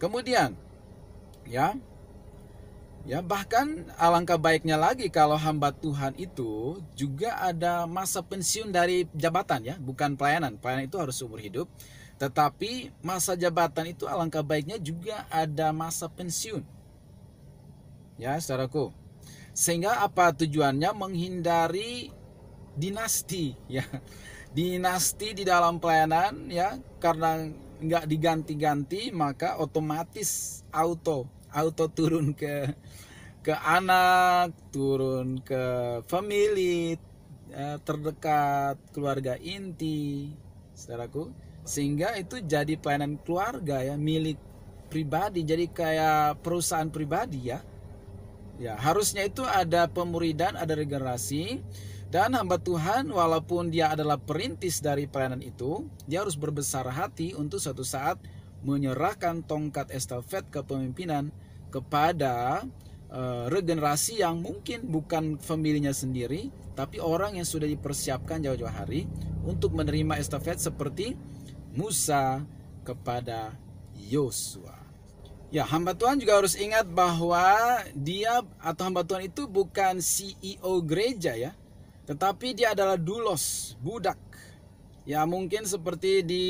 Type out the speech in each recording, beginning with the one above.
Kemudian ya bahkan alangkah baiknya lagi kalau hamba Tuhan itu juga ada masa pensiun dari jabatan ya, bukan pelayanan. Pelayanan itu harus seumur hidup, tetapi masa jabatan itu alangkah baiknya juga ada masa pensiun. Ya, saudaraku. Sehingga apa tujuannya? Menghindari dinasti ya. Dinasti di dalam pelayanan ya, karena nggak diganti-ganti maka otomatis auto turun ke anak, turun ke family terdekat, keluarga inti, saudaraku. Sehingga itu jadi pelayanan keluarga ya, milik pribadi, jadi kayak perusahaan pribadi ya. Ya, harusnya itu ada pemuridan, ada regenerasi, dan hamba Tuhan walaupun dia adalah perintis dari pelayanan itu, dia harus berbesar hati untuk suatu saat menyerahkan tongkat estafet kepemimpinan kepada regenerasi yang mungkin bukan familinya sendiri, tapi orang yang sudah dipersiapkan jauh-jauh hari untuk menerima estafet seperti Musa kepada Yosua. Ya, hamba Tuhan juga harus ingat bahwa dia atau hamba Tuhan itu bukan CEO gereja ya, tetapi dia adalah doulos, budak. Ya, mungkin seperti di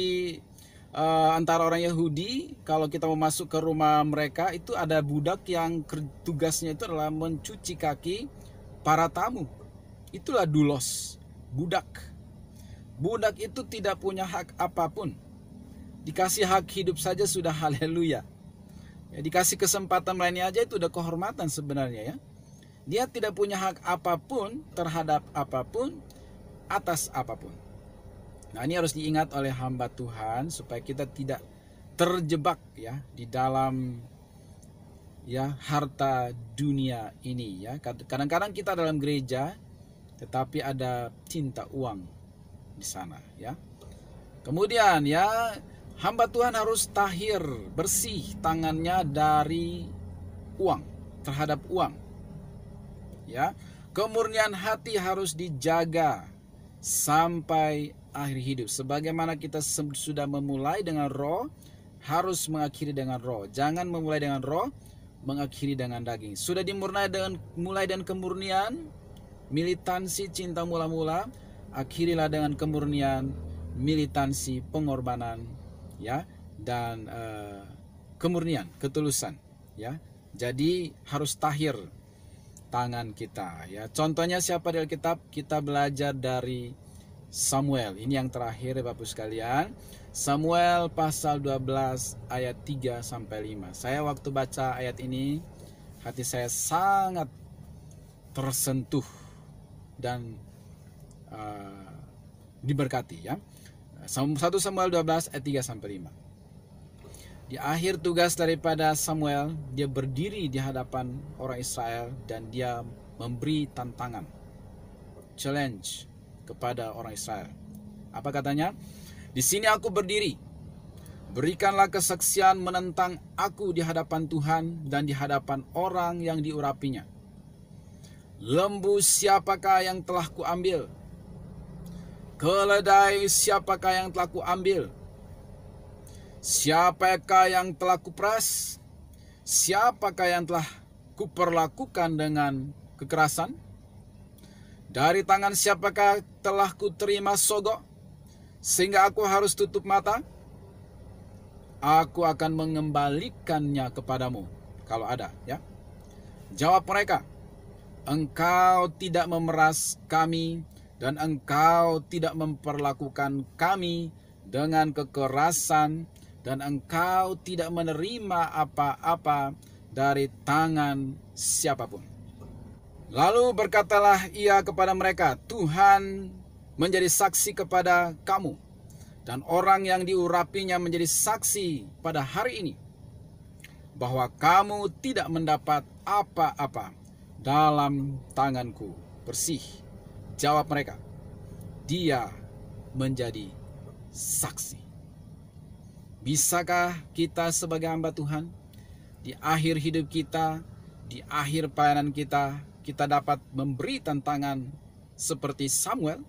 antara orang Yahudi, kalau kita mau masuk ke rumah mereka itu ada budak yang tugasnya itu adalah mencuci kaki para tamu. Itulah doulos, budak. Budak itu tidak punya hak apapun. Dikasih hak hidup saja sudah haleluya. Ya, dikasih kesempatan lainnya aja itu udah kehormatan sebenarnya ya. Dia tidak punya hak apapun terhadap apapun, atas apapun. Nah, ini harus diingat oleh hamba Tuhan supaya kita tidak terjebak ya di dalam ya harta dunia ini ya. Kadang-kadang kita dalam gereja tetapi ada cinta uang di sana ya. Kemudian ya, hamba Tuhan harus tahir, bersih tangannya dari uang, terhadap uang. Ya, kemurnian hati harus dijaga sampai akhir hidup. Sebagaimana kita sudah memulai dengan roh, harus mengakhiri dengan roh. Jangan memulai dengan roh, mengakhiri dengan daging. Sudah dimulai dengan kemurnian, militansi cinta mula-mula, akhirilah dengan kemurnian, militansi pengorbanan ya, dan kemurnian, ketulusan ya. Jadi harus tahir tangan kita ya. Contohnya siapa di Alkitab? Kita belajar dari Samuel. Ini yang terakhir ya Bapak sekalian. Samuel pasal 12 ayat 3 sampai 5. Saya waktu baca ayat ini, hati saya sangat tersentuh dan diberkati ya. 1 Samuel 12 ayat 3 sampai 5. Di akhir tugas daripada Samuel, dia berdiri di hadapan orang Israel dan dia memberi tantangan, challenge kepada orang Israel. Apa katanya? Di sini aku berdiri, berikanlah kesaksian menentang aku di hadapan Tuhan dan di hadapan orang yang diurapinya. Lembu siapakah yang telah kuambil? Keledai siapakah yang telah kuambil? Siapakah yang telah kuperas? Siapakah yang telah kuperlakukan dengan kekerasan? Dari tangan siapakah telah kuterima sogok, sehingga aku harus tutup mata? Aku akan mengembalikannya kepadamu, kalau ada ya. Jawab mereka, engkau tidak memeras kami, dan engkau tidak memperlakukan kami dengan kekerasan, dan engkau tidak menerima apa-apa dari tangan siapapun. Lalu berkatalah ia kepada mereka, Tuhan menjadi saksi kepada kamu, dan orang yang diurapinya menjadi saksi pada hari ini, bahwa kamu tidak mendapat apa-apa dalam tanganku bersih. Jawab mereka, dia menjadi saksi. Bisakah kita sebagai hamba Tuhan di akhir hidup kita, di akhir pelayanan kita, kita dapat memberi tantangan seperti Samuel?